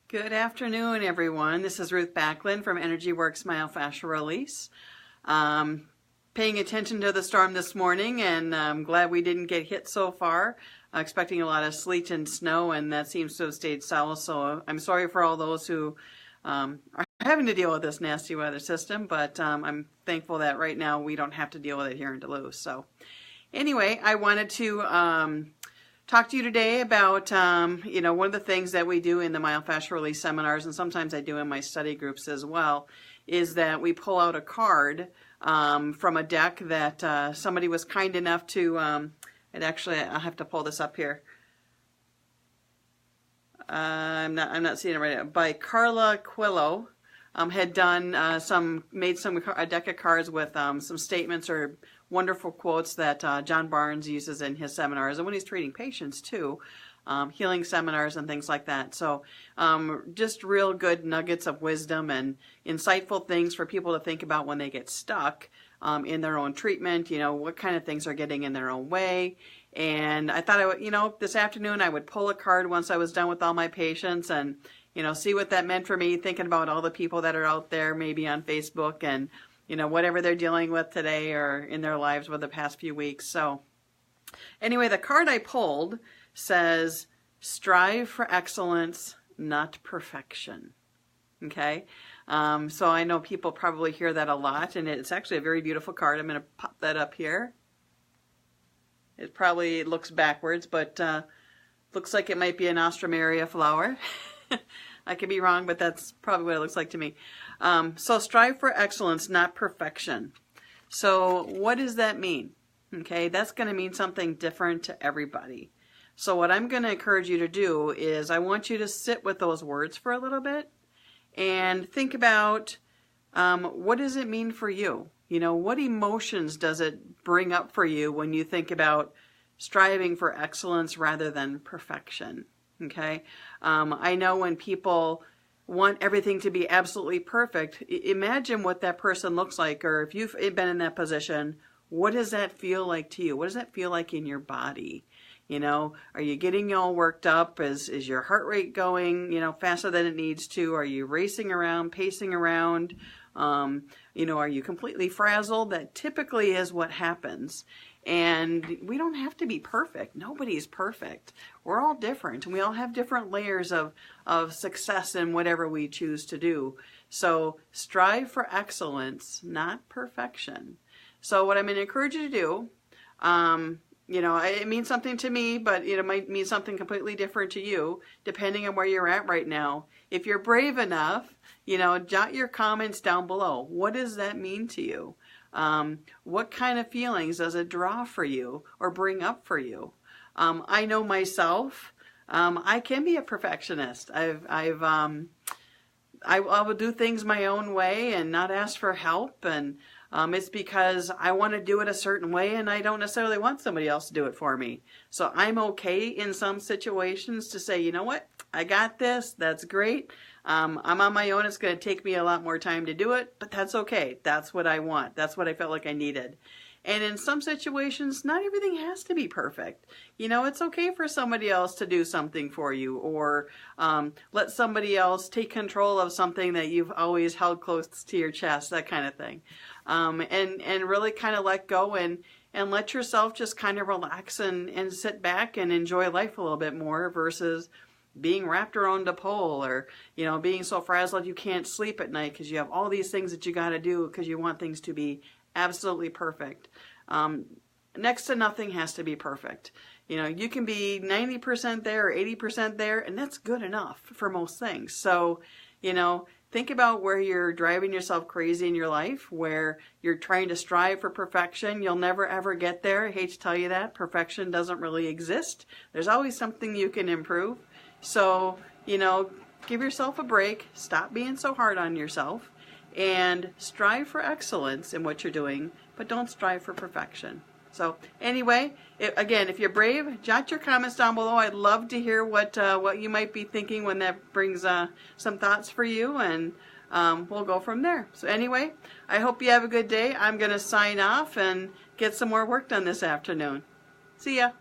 Good afternoon, everyone. This is Ruth Backlund from Energy Works Myofascial Release. Paying attention to the storm this morning, and I'm glad we didn't get hit so far. Expecting a lot of sleet and snow, and that seems to have stayed south. So I'm sorry for all those who are having to deal with this nasty weather system, but I'm thankful that right now we don't have to deal with it here in Duluth. So anyway, I wanted to talk to you today about, one of the things that we do in the Myofascial Release seminars, and sometimes I do in my study groups as well, is that we pull out a card from a deck that somebody was kind enough to, and actually I'll have to pull this up here. I'm not seeing it right now. By Carla Quillo, had done made a deck of cards with some statements or wonderful quotes that John Barnes uses in his seminars and when he's treating patients too, healing seminars and things like that. So just real good nuggets of wisdom and insightful things for people to think about when they get stuck in their own treatment, what kind of things are getting in their own way. And I thought I would, this afternoon I would pull a card once I was done with all my patients and, see what that meant for me, thinking about all the people that are out there maybe on Facebook and, whatever they're dealing with today or in their lives with the past few weeks. So anyway, the card I pulled says, strive for excellence, not perfection. Okay. So I know people probably hear that a lot, and it's actually a very beautiful card. I'm going to pop that up here. It probably looks backwards, but looks like it might be an Ostromeria flower. I could be wrong, but that's probably what it looks like to me. So strive for excellence, not perfection. So what does that mean? Okay, that's going to mean something different to everybody. So what I'm going to encourage you to do is I want you to sit with those words for a little bit and think about what does it mean for you? What emotions does it bring up for you when you think about striving for excellence rather than perfection? Okay, I know when people want everything to be absolutely perfect, imagine what that person looks like, or if you've been in that position, what does that feel like to you? What does that feel like in your body? Are you getting all worked up? Is your heart rate going, faster than it needs to? Are you racing around, pacing around? Are you completely frazzled? That typically is what happens. And we don't have to be perfect. Nobody's perfect. We're all different, and we all have different layers of success in whatever we choose to do. So strive for excellence, not perfection. So what I'm going to encourage you to do, it means something to me, but it might mean something completely different to you, depending on where you're at right now. If you're brave enough, jot your comments down below. What does that mean to you? What kind of feelings does it draw for you or bring up for you? I know myself, I can be a perfectionist. I will do things my own way and not ask for help, and it's because I want to do it a certain way and I don't necessarily want somebody else to do it for me. So I'm okay in some situations to say, you know what, I got this, that's great. I'm on my own. It's going to take me a lot more time to do it, but that's okay. That's what I want. That's what I felt like I needed. And in some situations, not everything has to be perfect. It's okay for somebody else to do something for you, or let somebody else take control of something that you've always held close to your chest, that kind of thing. And really kind of let go and let yourself just kind of relax and sit back and enjoy life a little bit more versus being wrapped around a pole, or, being so frazzled you can't sleep at night because you have all these things that you got to do because you want things to be absolutely perfect. Next to nothing has to be perfect. You can be 90% there or 80% there, and that's good enough for most things. So, think about where you're driving yourself crazy in your life, where you're trying to strive for perfection. You'll never ever get there. I hate to tell you that. Perfection doesn't really exist. There's always something you can improve. So, give yourself a break, stop being so hard on yourself, and strive for excellence in what you're doing, but don't strive for perfection. So anyway, again, if you're brave, jot your comments down below. I'd love to hear what you might be thinking when that brings some thoughts for you, and we'll go from there. So anyway, I hope you have a good day. I'm going to sign off and get some more work done this afternoon. See ya.